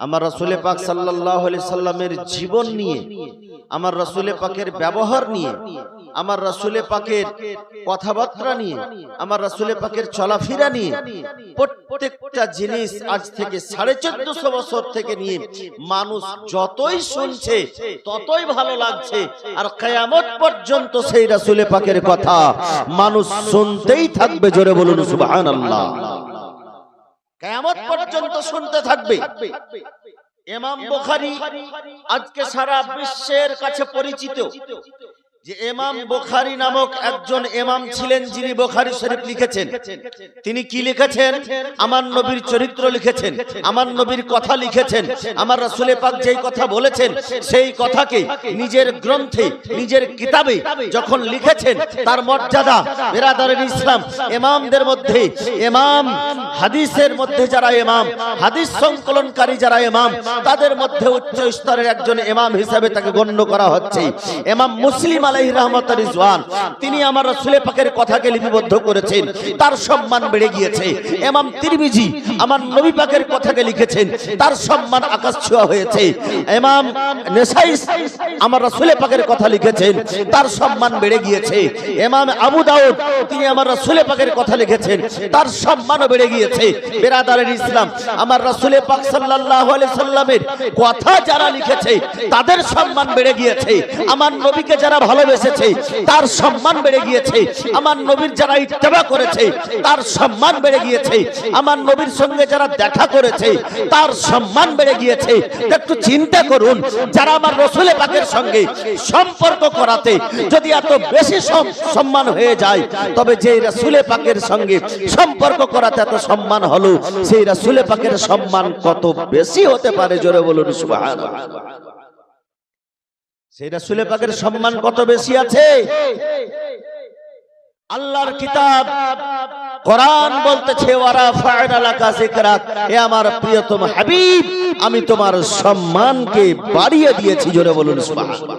আমার রাসূল পাক সাল্লাল্লাহু আলাইহি সাল্লামের জীবন নিয়ে, আমার রাসূল পাকের ব্যবহার নিয়ে, আমার রাসূল পাকের কথাবার্তা নিয়ে, আমার রাসূল পাকের চলাফেরা নিয়ে প্রত্যেকটা জিনিস আজ থেকে 1450 বছর থেকে নিয়ে মানুষ যতই শুনছে ততই ভালো লাগছে, আর কিয়ামত পর্যন্ত সেই রাসূল পাকের কথা মানুষ শুনতেই থাকবে। জোরে বলুন সুবহানাল্লাহ। কিয়ামত পর্যন্ত শুনতে থাকবে। ইমাম বুখারী আজকে সারা বিশ্বের কাছে পরিচিত যে ইমাম বুখারী নামক একজন ইমাম ছিলেন, যিনি বুখারী শরীফ লিখেছেন। তিনি কি লিখেছেন? আমার নবীর চরিত্র লিখেছেন, আমার নবীর কথা লিখেছেন, আমার রাসূল পাক যেই কথা বলেছেন সেই কথাকে নিজের গ্রন্থে, নিজের কিতাবে যখন লিখেছেন, তার মর্যাদা বিরাদারিন ইসলাম ইমামদের মধ্যে, ইমাম হাদিসের মধ্যে যারা ইমাম, হাদিস সংকলনকারী যারা ইমাম, তাদের মধ্যে উচ্চ স্তরের একজন ইমাম হিসেবে তাকে গণ্য করা হচ্ছে। ইমাম মুসলিম আলাইহি রাহমাতুর রিজওয়ান, তিনি আমার রাসূল পাকের কথাকে লিপিবদ্ধ করেছেন, তার সম্মান বেড়ে গিয়েছে। ইমাম তিরমিজি আমার নবী পাকের কথাকে লিখেছেন, তার সম্মান আকাশ ছোঁয়া হয়েছে। ইমাম নেসাই আমার রাসূল পাকের কথা লিখেছেন, তার সম্মান বেড়ে গিয়েছে। ইমাম আবু দাউদ তিনি আমার রাসূল পাকের কথা লিখেছেন, তার সম্মানও বেড়ে গিয়েছে। বিরাদারিন ইসলাম, আমার রাসূল পাক সাল্লাল্লাহু আলাইহি সাল্লামের কথা যারা লিখেছে তাদের সম্মান বেড়ে গিয়েছে। আমার নবীকে যারা ভালোবেসেছে তার সম্মান বেড়ে গিয়েছে। আমার নবীর যারা ইত্তেবা করেছে তার সম্মান বেড়ে গিয়েছে। আমার নবীর সঙ্গে যারা দেখা করেছে তার সম্মান বেড়ে গিয়েছে। একটু চিন্তা করুন, যারা আমার রাসূল পাকের সঙ্গে সম্পর্ক করাতে যদি এত বেশি সম্মান হয়ে যায়, তবে যে রাসূল পাকের সঙ্গে সম্পর্ক করাতে এত সম্মান হলো, সেই রাসূল পাকের সম্মান কত বেশি হতে পারে? জোরে বলুন সুবহানাল্লাহ। সেই রাসূল পাকের সম্মান কত বেশি আছে? আল্লাহর কিতাব কোরআন বলতেছে, ওয়ারা ফা'না লাকা যিকরাক, হে আমার প্রিয়তম হাবিব, আমি তোমার সম্মানকে বাড়িয়ে দিয়েছি। জোরে বলুন সুবহানাল্লাহ।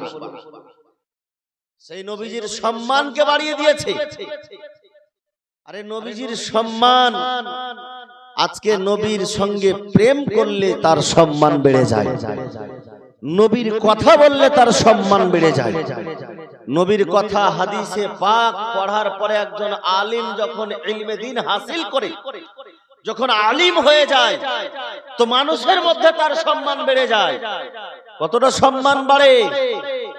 সেই নবীজির সম্মানকে বাড়িয়ে দিয়েছে। আরে নবীজির সম্মান, আজকে নবীর সঙ্গে প্রেম করলে তার সম্মান বেড়ে যায়, নবীর কথা বললে তার সম্মান বেড়ে যায়। নবীর কথা হাদিসে পাক পড়ার পরে একজন আলিম যখন ইলমে দ্বীন হাসিল করে, যখন আলিম হয়ে যায়, তো মানুষের মধ্যে তার সম্মান বেড়ে যায়। কতটা সম্মান বাড়ে?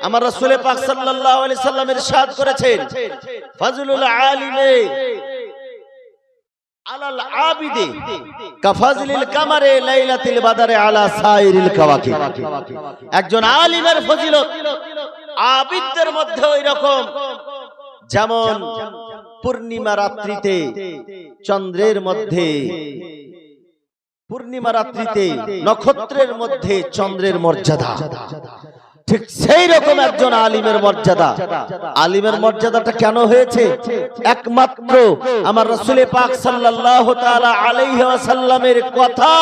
আমার রাসূল পাক সাল্লাল্লাহু আলাইহি সাল্লাম ইরশাদ করেছেন, ফাজলুল আলিমে আলাল আবিদে কাফাজলিল কামারে লাইলাতুল বাদরে আলা সাইরিল কাওয়াকিব। একজন আলিমের ফজিলত আবিদদের মধ্যে ওই রকম যেমন পূর্ণিমা রাত্রিতে চন্দ্রের মধ্যে, পূর্ণিমা রাত্রিতে নক্ষত্রের মধ্যে চন্দ্রের মর্যাদা, ঠিক সেই রকম একজন আলিমের মর্যাদা। আলিমের মর্যাদাটা কেন হয়েছে? একমাত্র আমার রাসূল পাক সাল্লাল্লাহু তাআলা আলাইহি ওয়াসাল্লামের কথা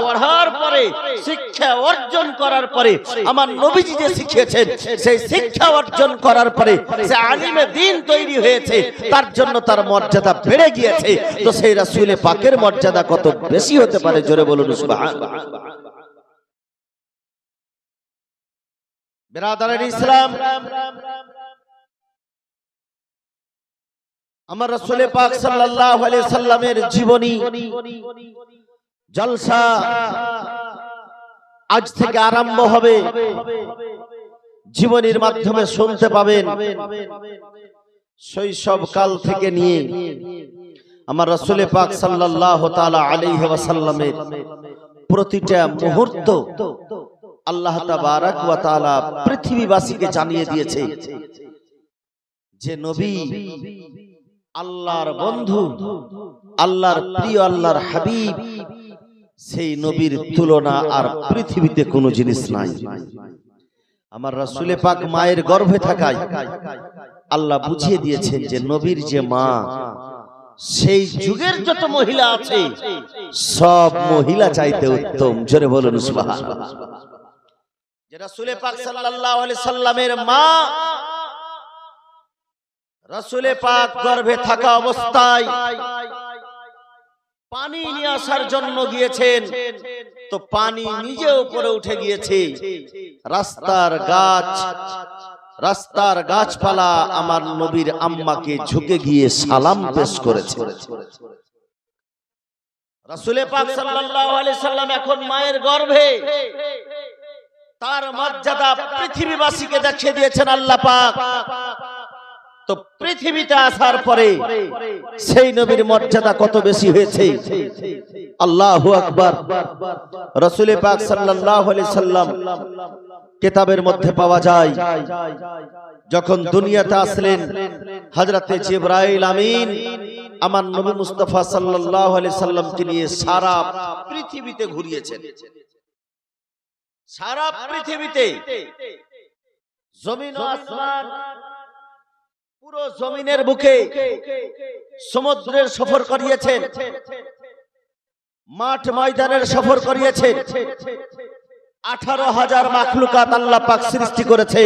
পড়ার পরে, শিক্ষা অর্জন করার পরে, আমার নবীজি যে শিখিয়েছেন সেই শিক্ষা অর্জন করার পরে সে আলিমে দ্বীন তৈরি হয়েছে, তার জন্য তার মর্যাদা বেড়ে গিয়েছে। তো সেই রাসূল পাকের মর্যাদা কত বেশি হতে পারে? জোরে বলুন সুবহানাল্লাহ। বিরাদারিন ইসলাম, আমার রাসূল পাক সাল্লাল্লাহু আলাইহি সাল্লামের জীবনী জলসা আজ থেকে আরম্ভ হবে, জীবনীর মাধ্যমে শুনতে পাবেন। শৈশব কাল থেকে নিয়ে আমার রাসূল পাক সাল্লাল্লাহু তাআলা আলাইহি ওয়াসাল্লামের প্রতিটা মুহূর্ত আল্লাহ তাবারাক ওয়া তাআলা পৃথিবীবাসীকে জানিয়ে দিয়েছে যে নবী আল্লাহর বন্ধু, আল্লাহর প্রিয়, আল্লাহর হাবিব। সেই নবীর তুলনা আর পৃথিবীতে কোনো জিনিস নাই। আমার রাসূল পাক মায়ের গর্ভে থাকায় আল্লাহ বুঝিয়ে দিয়েছেন যে নবীর যে মা, সেই যুগের যত মহিলা আছে সব মহিলা চাইতে উত্তম। জোরে বলুন সুবহানাল্লাহ। যে রাসূল পাক সাল্লাল্লাহু আলাইহি সাল্লামের মা, রাসূল পাক গর্ভে থাকা অবস্থায় পানি নিয়ে আসার জন্য গিয়েছেন, তো পানি নিজে উপরে উঠে গিয়েছে। রাস্তার গাছপালা আমার নবীর আম্মাকে ঝুঁকে গিয়ে সালাম পেশ করেছে। রাসূল পাক সাল্লাল্লাহু আলাইহি সাল্লাম এখন মায়ের গর্ভে, তার মর্যাদা পৃথিবীবাসীকে দেখিয়ে দিয়েছেন আল্লাহ পাক। তো পৃথিবীতে আসার পরে সেই নবীর মর্যাদা কত বেশি হয়েছে। আল্লাহু আকবার। রাসূল পাক সাল্লাল্লাহু আলাইহি সাল্লাম কিতাবের মধ্যে পাওয়া যায়, যখন দুনিয়াতে আসলেন হযরতে জিবরাইল আমিন আমার নবী মুস্তাফা সাল্লাল্লাহু আলাইহি সাল্লামকে নিয়ে সারা পৃথিবীতে ঘুরিয়েছেন। সারা পৃথিবীতে জমিন ও আসমান, পুরো জমিনের বুকে সমুদ্রের সফর করিয়েছেন, মাঠ ময়দানের সফর করিয়েছেন। 18,000 মাখলুকাত আল্লাহ পাক সৃষ্টি করেছে।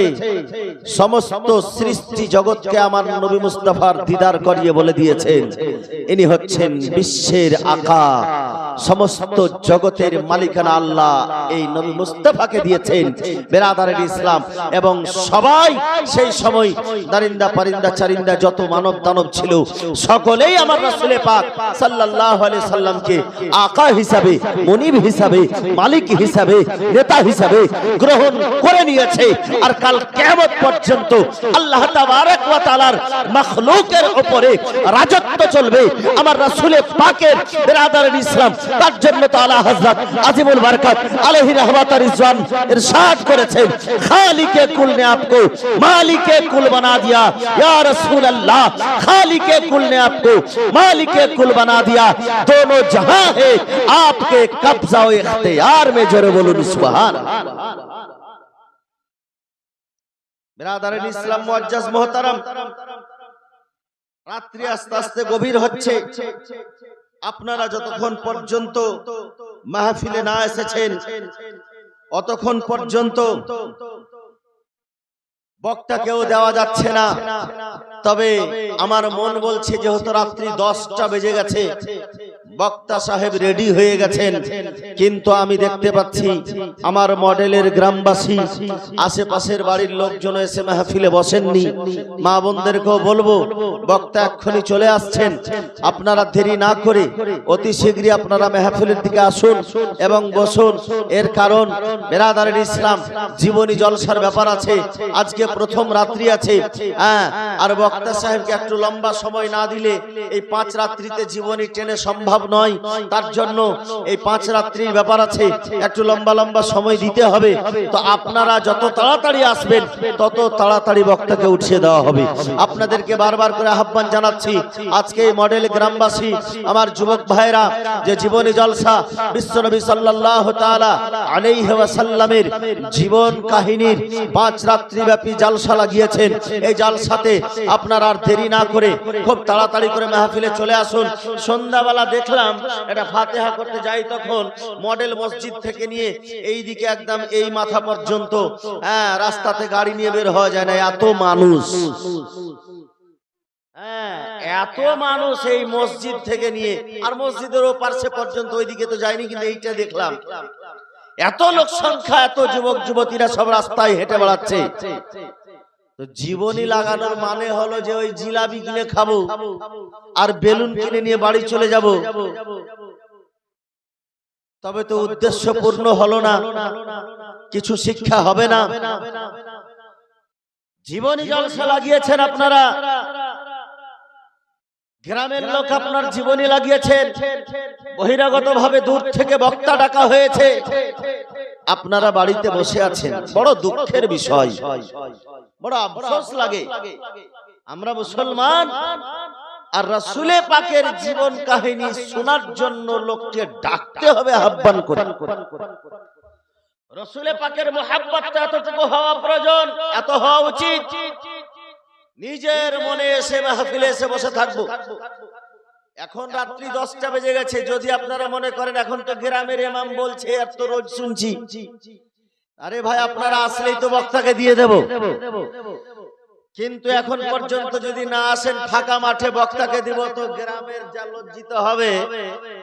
সমস্ত সৃষ্টি জগৎকে আমার নবী মুস্তাফার দিদার করিয়ে বলে দিয়েছেন, ইনি হচ্ছেন বিশ্বের আকা। সমস্ত জগতের মালিকানা আল্লাহ এই নবী মুস্তাফাকে দিয়েছেন। বেরাদারের ইসলাম, এবং সবাই সেই সময় দারিন্দা পারিন্দা চারিন্দা যত মানব দানব ছিল, সকলেই আমার রাসূল পাক সাল্লাল্লাহু আলাইহি সাল্লামকে আকা হিসাবে, মুনিব হিসাবে, মালিক হিসাবে, নেতা হিসাবে গ্রহণ করে নিয়েছে। আর কাল কিয়ামত পর্যন্ত আল্লাহ তাবারক ওয়া তাআলার মাখলুকের উপরে রাজত্ব চলবে আমার রাসূল পাকের। বেরাদারের ইসলাম, তার জন্য তো আলা হযরত আজিমুল বরকত আলাইহি রহমাত আর রিজওয়ান ইরশাদ করেছেন, খালিকে কুল ने आपको मालिके कुल बना दिया या रसूल अल्लाह, खालिके कुल ने आपको मालिके कुल बना दिया, दोनों जहां है आपके कब्जा और इख्तियार में। जोरे बोलूं सुभान अल्लाह। बिरादर इस्लाम मुअज्जज मोहतरम, রাত্রি আস্তে আস্তে গভীর হচ্ছে। আপনারা যতক্ষণ পর্যন্ত মাহফিলে না এসেছেন অতক্ষণ পর্যন্ত বক্তাকেও দেওয়া যাচ্ছে না। তবে আমার মন বলছে যেহেতু রাত্রি 10টা বেজে গেছে, বক্তা সাহেব রেডি হয়ে গেছেন, কিন্তু আমি দেখতে পাচ্ছি আমার মডেলের গ্রামবাসী, আশেপাশের বাড়ির লোকজন এসে মাহফিলে বসেননি। মা বোনদেরকেও বলবো বক্তা এক্ষুনি চলে আসছেন, আপনারা দেরি না করে অতি শীঘ্রই আপনারা মাহফিলের দিকে আসুন এবং বসুন। এর কারণ বেরাদারের ইসলাম, জীবনী জলসার ব্যাপার আছে, আজকে প্রথম রাত্রি আছে। আর বক্তা সাহেবকে একটু লম্বা সময় না দিলে এই 5 রাত্রিতে জীবনী টেনে সম্ভব নয়। তার জন্য এই 5 রাত্রির ব্যাপার আছে, একটু লম্বা লম্বা সময় দিতে হবে। তো আপনারা যত তাড়াতাড়ি আসবেন তত তাড়াতাড়ি বক্তাকে উঠিয়ে দেওয়া হবে। আপনাদেরকে বারবার করে আহ্বান জানাচ্ছি, আজকে এই মডেল গ্রামবাসী আমার যুবক ভাইরা যে জীবনী জলসা বিশ্বনবী সাল্লাল্লাহু তাআলা আলাইহি ওয়াসাল্লামের জীবন কাহিনীর 5 রাত্রি ব্যাপী জলসা লাগিয়েছেন। এই জলসাতে আপনারা আর দেরি না করে খুব তাড়াতাড়ি করে মাহফিলে চলে আসুন। সন্ধ্যাবেলা দেখলাম এটা ফাতিহা করতে যাই, তখন মডেল মসজিদ থেকে নিয়ে এই দিকে একদম এই মাথা পর্যন্ত রাস্তাতে গাড়ি নিয়ে বের হওয়া যায় না, এত মানুষ। এত মানুষ এই মসজিদ থেকে নিয়ে, আর মসজিদের পাশে পর্যন্ত ওইদিকে তো যায়নি, কিন্তু এইটা দেখলাম এত লোক সংখ্যা, এত যুবক যুবতীরা সব রাস্তায় হেঁটে বেড়াচ্ছে। তো জীবনী লাগানোর মানে হলো যে ওই জিলাপি কিনে খাবো আর বেলুন কিনে নিয়ে বাড়ি চলে যাব, তবে তো উদ্দেশ্য পূর্ণ হলো না, কিছু শিক্ষা হবে না। জীবনী জলসা লাগিয়েছেন আপনারা, গ্রামের লোক আপনার জীবনী লাগিয়েছেন, বহিরাগত ভাবে দূর থেকে বক্তা ডাকা হয়েছে, আপনারা বাড়িতে বসে আছেন। বড় দুঃখের বিষয়, বড় আফসোস লাগে। আমরা মুসলমান, আর রাসূল পাকের জীবন কাহিনী শোনার জন্য লোককে ডাকতে হবে, আহ্বান করে। রাসূল পাকের মুহাব্বতটা এতটুকু হওয়া প্রয়োজন, এত হওয়া উচিত। নিজের মনে এসে মাহফিলে এসে বসে থাকবো। এখন রাত্রি 10টা বেজে গেছে, যদি আপনারা মনে করেন এখন তো গ্রামের ইমাম বলছে আর তো রোজ শুনছি, আরে ভাই আপনারা আসলেই তো বক্তাকে দিয়ে দেব। কিন্তু এখন পর্যন্ত যদি না আসেন, ফাঁকা মাঠে বক্তাকে দিব, তো গ্রামের যা লজ্জিত হবে।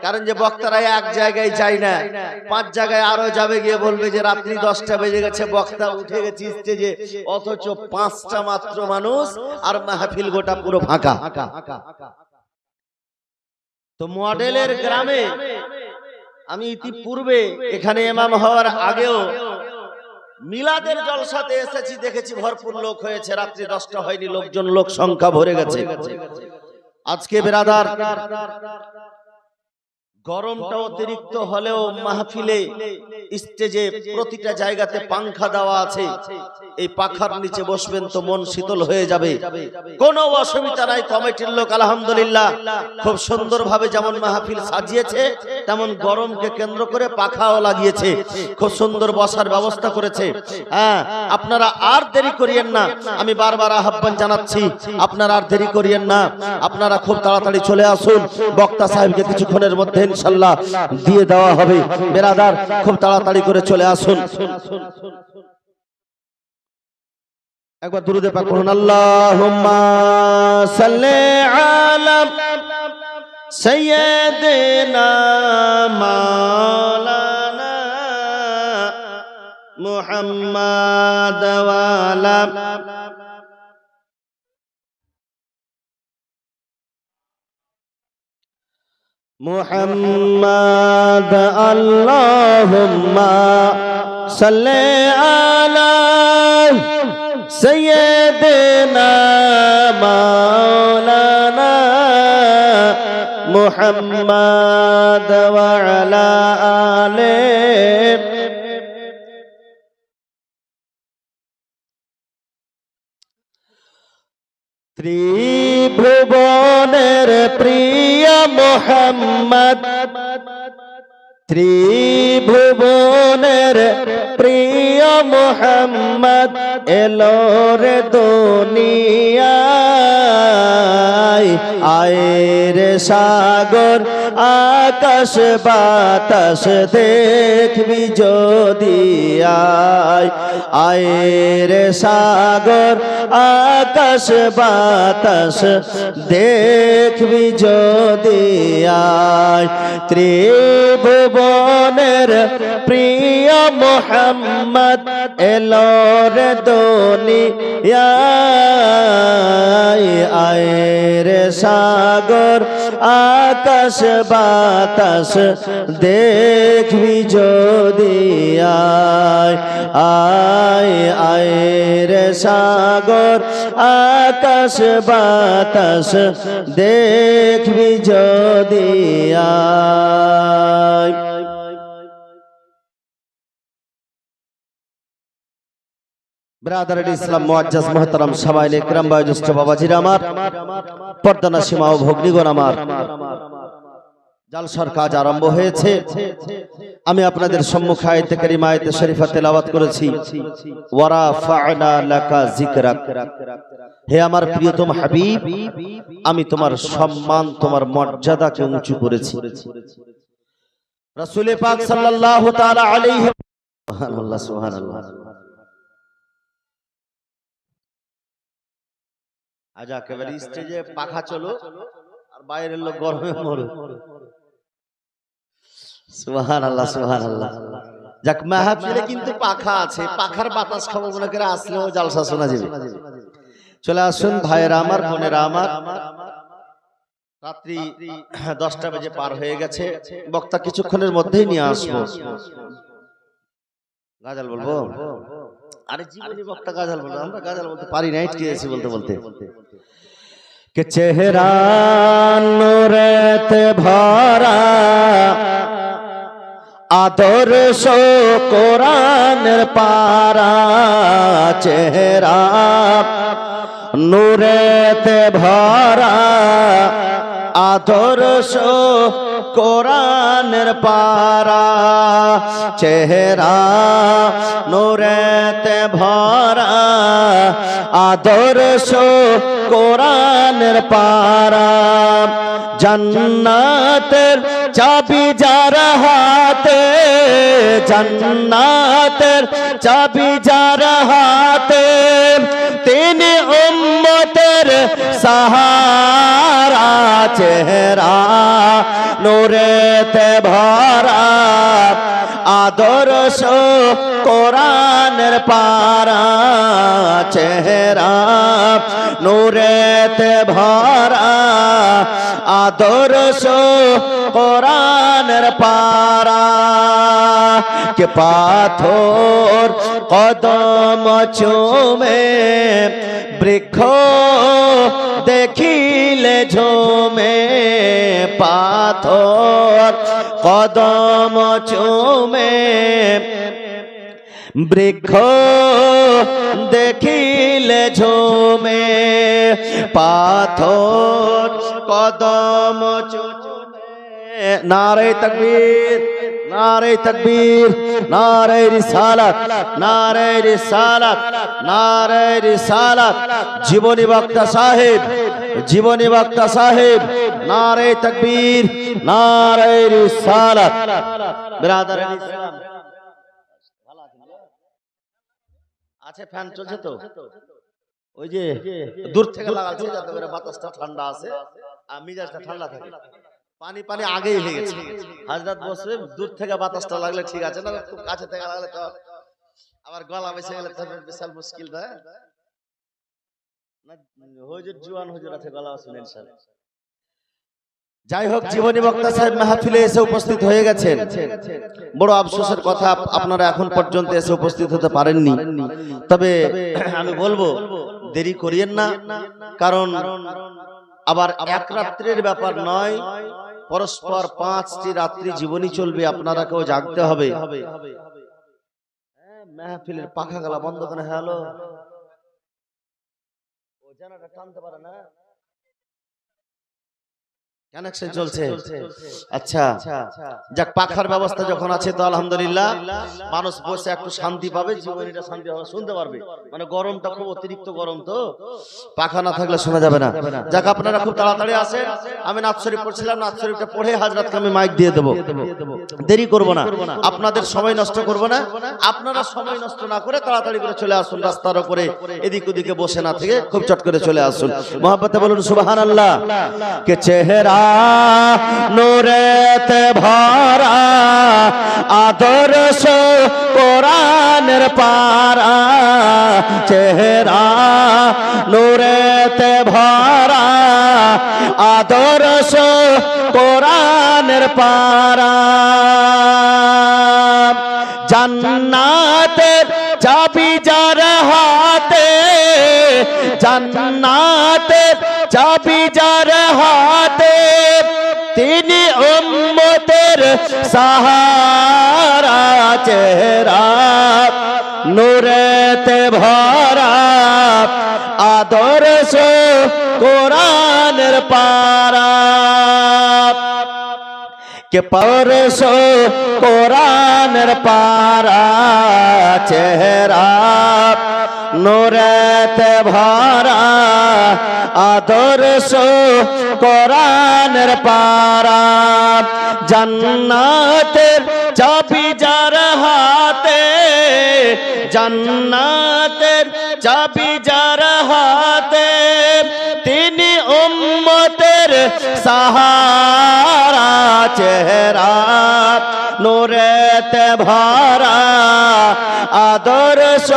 কারণ যে বক্তারা এক জায়গায় যায় না, 5 জায়গায় আরো যাবে, গিয়ে বলবে যে রাত্রি 10টা বেজে গেছে, বক্তা উঠে গেছে স্টেজে, অথচ 5টা মাত্র মানুষ, আর মাহফিল গোটা পুরো ফাঁকা। তো মডেলের গ্রামে আমি ইতিপূর্বে এখানে ইমাম হওয়ার আগেও মিলাদের জলসাতে এসেছি, দেখেছি ভরপুর লোক হয়েছে, রাত্রি 10টা হয়নি, লোক সংখ্যা ভরে গেছে। আজকে বেরাদার, গরমটা অতিরিক্ত হলেও মাহফিলে স্টেজে প্রতিটা জায়গাতে পাংখা দেওয়া আছে, এই পাখার নিচে বসবেন তো মন শীতল হয়ে যাবে, কোনো অসুবিধা নাই। কমিটির লোক আলহামদুলিল্লাহ খুব সুন্দরভাবে যেমন মাহফিল সাজিয়েছে, তেমন গরমকে কেন্দ্র করে পাখাও লাগিয়েছে, খুব সুন্দর বসার ব্যবস্থা করেছে। হ্যাঁ, আপনারা আর দেরি করিয়েন না, আমি বারবার আহ্বান জানাচ্ছি, আপনারা আর দেরি করিয়েন না, আপনারা খুব তাড়াতাড়ি চলে আসুন। বক্তা সাহেবকে কিছুক্ষণের মধ্যে ইনশাআল্লাহ দিয়ে দেওয়া হবে। বেরাদার, খুব তাড়াতাড়ি করে চলে আসুন। একবার দুরূদে পাক পড়ুন, আল্লাহুম্মা সাল্লি আলা সাইয়্যিদিনা মাওলানা মুহাম্মাদ ওয়া আলা মুহাম্মাদ। আল্লাহুম্মা সাল্লি আলা সাইয়্যিদিনা মাওলানা মুহাম্মাদ ওয়া আলা আলিহি। ত্রিভুবনের প্রিয় মুহাম্মদ, ত্রিভুবনের প্রিয় মুহাম্মদ এলো রে দুনিয়ায়। আয়ের সাগর আকাশ বাতাস দেখবি যদি আয়। আয়ের সাগর আকাশ বাতাস দেখবি যদি আয়। ত্রিভুবনের প্রিয় মুহাম্মদ এলো রে দুনিয়ায়। আয়ের সাগর আকাশ বাতাস দেখবি যদি আয়। আয় আয়ের সাগর আকাশ বাতাস দেখবি যদি আয়। ব্রাদার ইসলাম মুআজ্জাজ মুহতারাম সামাইলে ইকরাম বয়োজ্যেষ্ঠ বাবাজিরা আমার, পর্দানা সীমা ও ভগ্নীগণ আমার, জালসার কাজ আরম্ভ হয়েছে। আমি আপনাদের সম্মুখে আয়াতে কারিমা আয়াতে শরীফা তেলাওয়াত করেছি, ওয়া রাফা'না লাকা যিকরাক। হে আমার প্রিয়তম হাবিব, আমি তোমার সম্মান, তোমার মর্যাদাকে উঁচু করেছি। রাসূল পাক সাল্লাল্লাহু তাআলা আলাইহি সুবহানাল্লাহ সুবহানাল্লাহ। আজ একেবারে স্টেজে পাখা চলো আর বাইরের লোক গরমে মরো। সুবহানাল্লাহ সুবহানাল্লাহ। যাক, মাহফিলে কিন্তু পাখা আছে, পাখার বাতাস খাবো মনে করে আসলেও জালসা শোনা যাবে। চলে আসুন ভাইয়েরা আমার, বোনেরা আমার, রাত্রি 10টা বেজে পার হয়ে গেছে, বক্তা কিছুক্ষণের মধ্যেই নিয়ে আসবো। গাজাল বলবো? আরে জীবনী বক্তা গাজাল বলবো? আমরা গাজাল বলতে পারি না, আটকে গেছি বলতে বলতে। কে চেহারা নূরেতে ভরা, আদর্শ কোরআনের পারা। চেহারা নূরেতে ভরা, আদর্শ কোরআনের পারা। চেহারা নূরেতে ভরা আদর্শ কোরআনের পারা জান্নাতের চাবি যার হাতে জান্নাতের চাবি যার হাতে তিনি উম্মতের সাহারা চেহারা নূরেতে ভরা আদর্শ কোরআনের পারা চেহারা নূরেতে ভরা আদর্শ কোরআনের পারা কে পাথর কদম চুমে বৃক্ষ দেখিলে ঝুমে পাথর কদম চুমে বৃক্ষ দেখিলে ঝুমে পাথর কদম চুমে নারে তাকবীর নারে তাকবীর নারে রিসালাত নারে রিসালাত নারে রিসালাত জীবনী বক্তা সাহেব জীবনী বক্তা সাহেব নারে তাকবীর নারে রিসালাত বিরাদার ইসলাম আছে ফ্যান চলছে তো ওই যে দূর থেকে লাগাচ্ছে যাতে করে বাতাসটা ঠান্ডা আছে আর মিজাজটা ঠান্ডা থাকে পানি পানি আগেই হয়ে গেছে হযরত বসবে দূর থেকে বাতাসটা লাগলে ঠিক আছে না খুব কাছে থেকে লাগলে তো আবার গলা বেসে গেলে তো বিশাল মুশকিল না হুজুর জওয়ান হুজুর আছে গলা শুনে ইনশাআল্লাহ যাই হোক জীবনী বক্তা সাহেব মাহফিলে এসে উপস্থিত হয়ে গেছেন বড় আফসোসের কথা আপনারা এখন পর্যন্ত এসে উপস্থিত হতে পারেননি তবে আমি বলবো দেরি করিয়েন না কারণ আবার এক রাত্রির ব্যাপার নয় পরস্পর 5টি রাত্রি জীবনী চলবে আপনারা কেউ জাগতে হবে মাহফিলের পাখা গলা বন্ধ করে হ্যালো ও জানাটা টানতে পারে না কানেকশন চলছে আচ্ছা যাক পাখার ব্যবস্থা যখন আছে তো আলহামদুলিল্লাহ মানুষ বসে একটু শান্তি পাবে জীবনীটা শান্তি হবে শুনতে পারবে মানে গরমটা খুব অতিরিক্ত গরম তো পাখা না থাকলে শোনা যাবে না যাক আপনারা খুব তাড়াতাড়ি আসেন আমি নাত শরীফ পড়ছিলাম নাত শরীফটা পড়ে হযরতকে আমি মাইক দিয়ে দেব দেরি করব না আপনাদের সময় নষ্ট করব না আপনারা সময় নষ্ট না করে তাড়াতাড়ি করে চলে আসুন রাস্তার উপরে এদিক ওদিকে বসে না থেকে খুব চট করে চলে আসুন মহব্বতে বলুন সুবহানাল্লাহ কে চেহারা নূরেতে ভরা আদর্শ কোরআনের পারা চেহারা নূরেতে ভরা আদর্শ কোরআনের পারা জান্নাতের চাবি যার হাতে জান্নাতের চাবি যার হাতে তিনি উম্মতের সাহারা চেহারা নূরেতে ভরা আদর্শ কোরআনের পারা কে পরশ কোরআনের পারা চেহারা নূরেতে ভরা আদর্শ কোরআনের পারা জান্নাতের চাবি যার হাতে জান্নাতের চাবি যার হাতে তিনি উম্মতের সাহারা চেহারা নূরেতে ভরা আদর্শ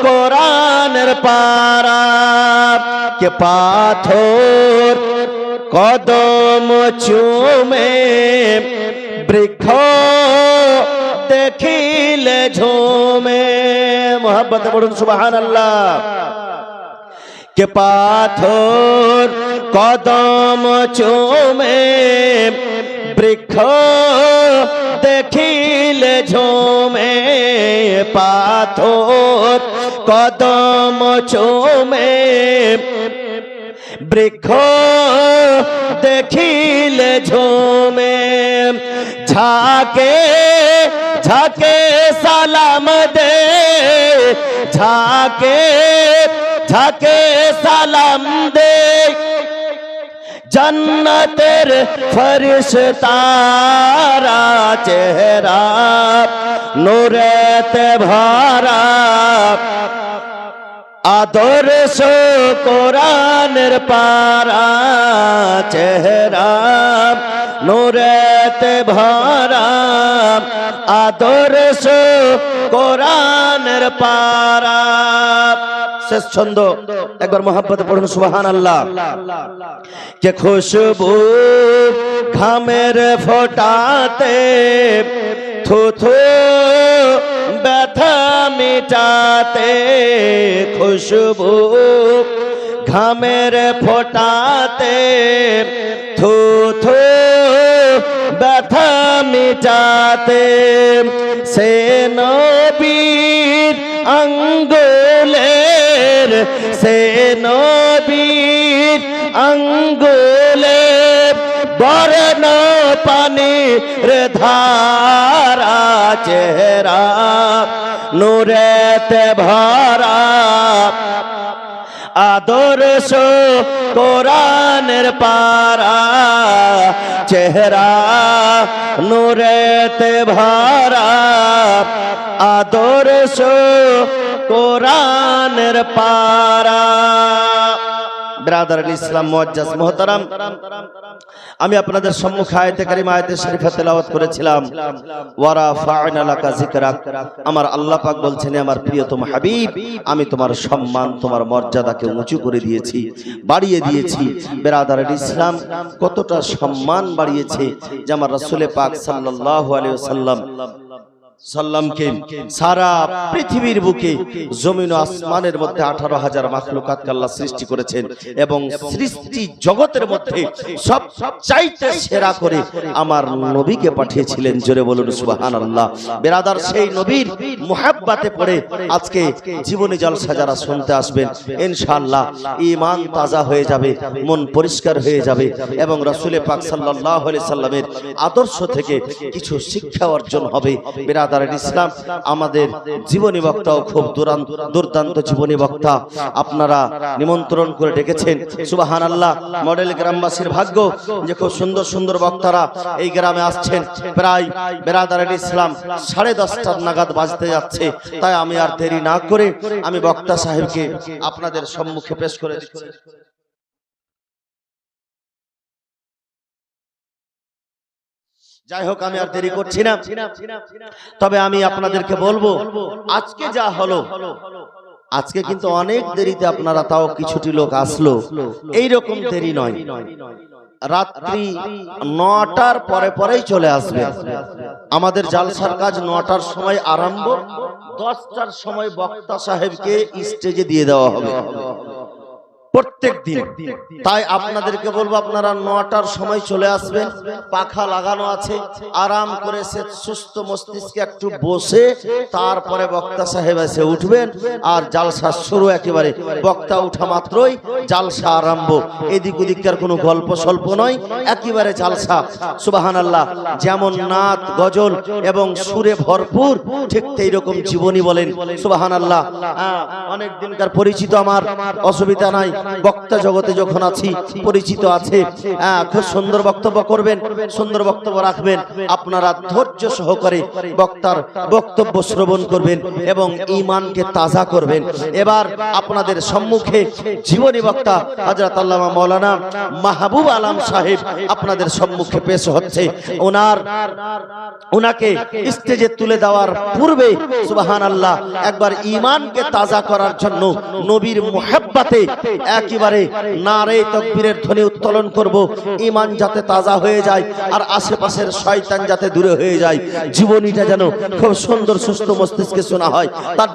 কোরআনের পারা কে পাথর কদম চুমে বৃক্ষ দেখিলে ঝুমে মোহাব্বতে বলুন সুবহানাল্লাহ কে পাথর কদম চুমে বৃক্ষ দেখিলে ঝুমে পাথর কদম চুমে বৃক্ষ দেখিলে ঝুমে ঝাঁকে ঝাঁকে সালাম দে, ঝাঁকে ঝাঁকে সালাম দে, जन्नतेर फरिश्तारा चेहरा नूरेते भरा आदर्श कुरानेर पारा चेहरा नूरेते भरा आदर्श कुरानेर पारा। শেষ ছন্দ একবার মোহাব্বতে পড়ুন সুবহানাল্লাহ। কে খুশবু ঘামের ফোঁটাতে থু থু ব্যথা মিটাতে, খুশবু ঘামের ফোঁটাতে থু থু ব্যথা মিটাতে, সে নবীর আঙ্গুলের, সে নবীর আঙ্গুলের বর্ণ পানির ধারা চেহারা নূরেতে ভরা आदर्श कुरानेर पारा चेहरा नूरेते भरा आदर्श कुरानेर पारा। ब्रादर इस्लाम मुअज्जज मोहतरम, আমি আপনাদের সম্মুখে আয়াতে কারিমা আয়াতে শরীফা তেলাওয়াত করেছিলাম ওয়া রাফা'না লাকা যিকরাক। আমার আল্লাহ পাক বলছেন আমার প্রিয়তম হাবিব, আমি তোমার সম্মান তোমার মর্যাদাকে উঁচু করে দিয়েছি, বাড়িয়ে দিয়েছি। ব্রাদার ইসলাম কতটা সম্মান বাড়িয়েছে যে আমার রাসূল পাক সাল্লাল্লাহু আলাইহি ওয়াসাল্লাম সাল্লামকে সারা পৃথিবীর বুকে জমিন ও আসমানের মধ্যে 18,000 মাখলুকাতকে আল্লাহ সৃষ্টি করেছেন এবং সৃষ্টি জগতের মধ্যে সবচাইতে সেরা করে আমার নবীকে পাঠিয়েছিলেন। জোরে বলুন সুবহানাল্লাহ। বেরাদার সেই নবীর মুহাব্বতে পড়ে আজকে জীবনী জলসা যারা শুনতে আসবেন ইনশাআল্লাহ ঈমান তাজা হয়ে যাবে, মন পরিষ্কার হয়ে যাবে এবং রাসূল পাক সাল্লাল্লাহু আলাইহি সাল্লামের আদর্শ থেকে কিছু শিক্ষা অর্জন হবে। ইসলাম আমাদের জীবনী বক্তাও খুব দুর্দান্ত জীবনী বক্তা, আপনারা নিমন্ত্রণ করে ডেকেছেন। সুবহানাল্লাহ। মডেল গ্রামবাসীর ভাগ্য যে খুব সুন্দর সুন্দর বক্তারা এই গ্রামে আসছেন। প্রায় বেরাদার ইসলাম 10:30 নাগাদ বাজতে যাচ্ছে, তাই আমি আর দেরি না করে আমি বক্তা সাহেবকে আপনাদের সম্মুখে পেশ করে দিচ্ছি। যাই হোক, আমি আর দেরি করছি না, তবে আমি আপনাদেরকে বলবো আজকে যা হলো, আজকে কিন্তু অনেক দেরিতে আপনারা তাও কিছুটি লোক আসলো, এইরকম দেরি নয়, রাত্রি 9টার পরে পরেই চলে আসবে। আমাদের জালসার কাজ 9টার সময় আরম্ভ, 10টার সময় বক্তা সাহেবকে স্টেজে দিয়ে দেওয়া হবে প্রত্যেক দিন। তাই আপনাদেরকে বলবো আপনারা 9টার সময় চলে আসবেন, পাখা লাগানো আছে, আরাম করে সুস্থ মস্তিষ্কে একটু বসে তারপরে বক্তা সাহেব এসে উঠবেন আর জালসা শুরু। একেবারে বক্তা উঠা মাত্রই জালসা আরম্ভ, এদিক ওদিককার কোনো গল্প স্বল্প নয়, একেবারে জালসা। সুবহানাল্লাহ। যেমন নাত গজল এবং সুরে ভরপুর, ঠিক এইরকম জীবনী বলেন। সুবহানাল্লাহ। অনেক দিনকার পরিচিত, আমার অসুবিধা নাই, বক্তা জগতে যখন আছি পরিচিত আছে। খুব সুন্দর বক্তব্য করবেন, সুন্দর বক্তব্য রাখবেন, আপনারা ধৈর্য সহকারে বক্তার বক্তব্য শ্রবণ করবেন এবং ঈমানকে তাজা করবেন। এবার আপনাদের সম্মুখে জীবনী বক্তা হযরত আল্লামা মাওলানা মাহবুব আলম সাহেব আপনাদের সম্মুখে পেশ হচ্ছে। ওনাকে স্টেজে তুলে দেওয়ার পূর্বে সুবহানাল্লাহ একবার ঈমানকে তাজা করার জন্য নবীর মুহাব্বতে একেবারে নারে তাকবীরের ধ্বনি উত্তোলন করব, ঈমান যাতে তাজা হয়ে যায় আর আশেপাশের শয়তান যাতে দূরে হয়ে যায়, জীবনীটা যেন খুব সুন্দর সুস্থ মস্তিষ্কে শোনা হয় তার